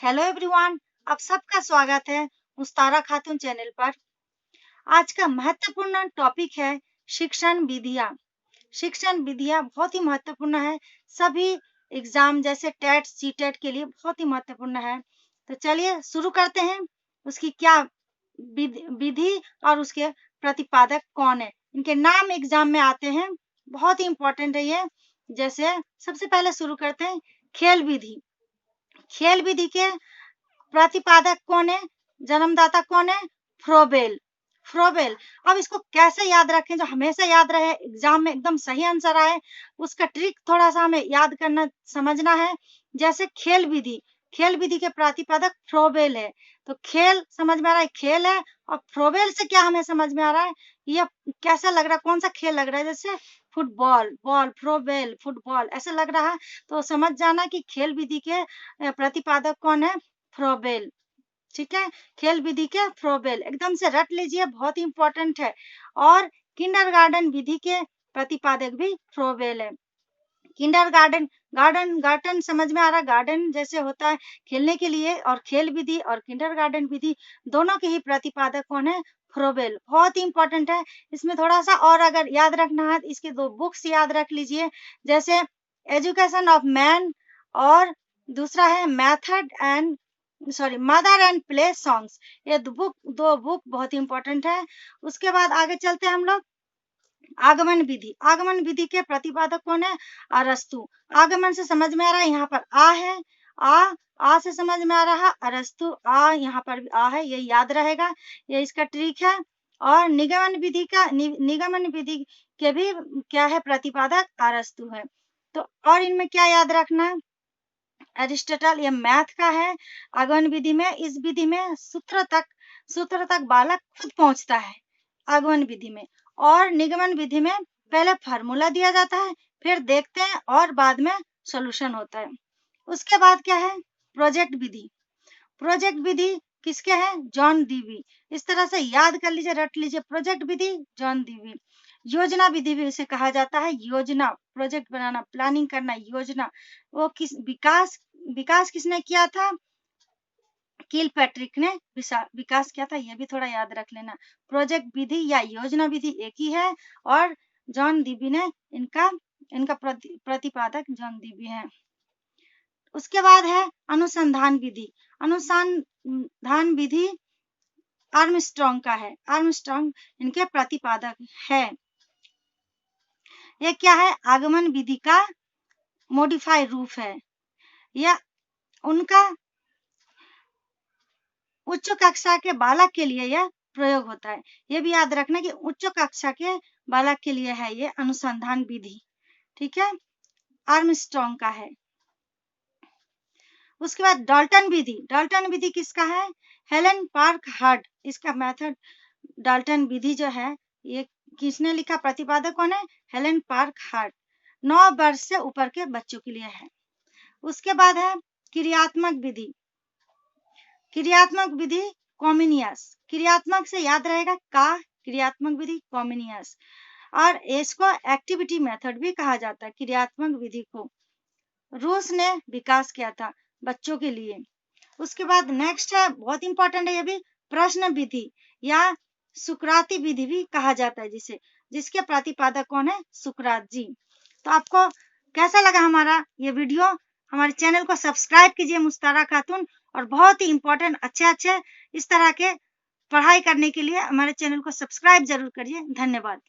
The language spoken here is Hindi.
हेलो एवरीवन, आप सबका स्वागत है मुस्तारा खातून चैनल पर। आज का महत्वपूर्ण टॉपिक है शिक्षण विधियाँ। शिक्षण विधियाँ बहुत ही महत्वपूर्ण है, सभी एग्जाम जैसे टेट सीटेट के लिए बहुत ही महत्वपूर्ण है। तो चलिए शुरू करते हैं। उसकी क्या विधि और उसके प्रतिपादक कौन है, इनके नाम एग्जाम में आते हैं, बहुत ही इंपॉर्टेंट है ये। जैसे सबसे पहले शुरू करते हैं खेल विधि। खेल विधि के प्रतिपादक कौन है, जन्मदाता कौन है? फ्रोबेल। फ्रोबेल। अब इसको कैसे याद रखें जो हमेशा याद रहे, एग्जाम में एकदम सही आंसर आए, उसका ट्रिक थोड़ा सा हमें याद करना समझना है। जैसे खेल विधि, खेल विधि के प्रतिपादक फ्रोबेल है। तो खेल समझ में आ रहा है, खेल है, और फ्रोबेल से क्या हमें समझ में आ रहा है, ये कैसा लग रहा है, कौन सा खेल लग रहा है? जैसे फुटबॉल, बॉल, फ्रोबेल, फुटबॉल ऐसा लग रहा है, तो समझ जाना कि खेल विधि के प्रतिपादक कौन है? फ्रोबेल। ठीक है, खेल विधि के फ्रोबेल एकदम से रट लीजिए, बहुत ही इंपॉर्टेंट है। और किंडरगार्टन विधि के प्रतिपादक भी फ्रोबेल है। किंडरगार्टन, गार्डन समझ में आ रहा, गार्डन जैसे होता है खेलने के लिए, और खेल विधि और किंडरगार्टन विधि दोनों के ही प्रतिपादक कौन है? फ्रोबेल। बहुत ही इंपॉर्टेंट है। इसमें थोड़ा सा और अगर याद रखना है, इसके दो बुक्स याद रख लीजिए। जैसे एजुकेशन ऑफ मैन, और दूसरा है मदर एंड प्ले सॉन्ग्स। ये दो बुक बहुत ही इंपॉर्टेंट है। उसके बाद आगे चलते हैं हम लोग। आगमन विधि, आगमन विधि के प्रतिपादक कौन है? अरस्तु। आगमन से समझ में आ रहा है, यहाँ पर आ है, आ से समझ में आ रहा है, अरस्तु आ, यहाँ पर भी आ है, ये याद रहेगा, ये इसका ट्रिक है। और निगमन विधि का निगमन विधि के भी क्या है प्रतिपादक? अरस्तु है। तो और इनमें क्या याद रखना है? एरिस्टोटल, ये मैथ का है। आगमन विधि में, इस विधि में सूत्र तक बालक खुद पहुंचता है आगमन विधि में। और निगमन विधि में पहले फार्मूला दिया जाता है, फिर देखते हैं, और बाद में सॉल्यूशन होता है। उसके बाद क्या है? प्रोजेक्ट विधि। प्रोजेक्ट विधि किसके हैं? John Dewey. इस तरह से याद कर लीजिए, रट लीजिए, प्रोजेक्ट विधि जॉन डीवी। योजना विधि भी इसे कहा जाता है। योजना, प्रोजेक्ट बनाना, प्लानिंग करना, योजना। वो किस विकास किसने किया था? किल पैट्रिक ने विकास किया था, ये भी थोड़ा याद रख लेना। प्रोजेक्ट विधि या योजना विधि एक ही है, और जॉन डीवी ने इनका प्रतिपादक जॉन डीवी है। उसके बाद है अनुसंधान विधि। अनुसंधान विधि आर्मस्ट्रांग का है। आर्मस्ट्रांग इनके प्रतिपादक है। ये क्या है? आगमन विधि का मॉडिफाई रूप है। यह उनका उच्च कक्षा के बालक के लिए यह प्रयोग होता है। ये भी याद रखना कि उच्च कक्षा के बालक के लिए है ये अनुसंधान विधि। ठीक है, आर्मस्ट्रांग का है। उसके बाद डाल्टन विधि। डाल्टन विधि किसका है? Helen park heart. इसका मेथड डाल्टन विधि जो है, ये किसने लिखा? प्रतिपादक कौन है? Helen park heart. 9 वर्ष से ऊपर के बच्चों के लिए है। उसके बाद है क्रियात्मक विधि। क्रियात्मक विधि कॉमिनियस। क्रियात्मक से याद रहेगा का, क्रियात्मक विधि कॉमिनियस। और इसको एक्टिविटी मेथड भी कहा जाता है। क्रियात्मक विधि को रूस ने विकास किया था बच्चों के लिए। उसके बाद नेक्स्ट है, बहुत इंपॉर्टेंट है ये भी, प्रश्न विधि या सुकराती विधि भी कहा जाता है जिसके प्रतिपादक कौन है? सुकरात जी। तो आपको कैसा लगा हमारा ये वीडियो? हमारे चैनल को सब्सक्राइब कीजिए मुस्तारा खातून, और बहुत ही इंपॉर्टेंट अच्छे इस तरह के पढ़ाई करने के लिए हमारे चैनल को सब्सक्राइब जरूर करिए। धन्यवाद।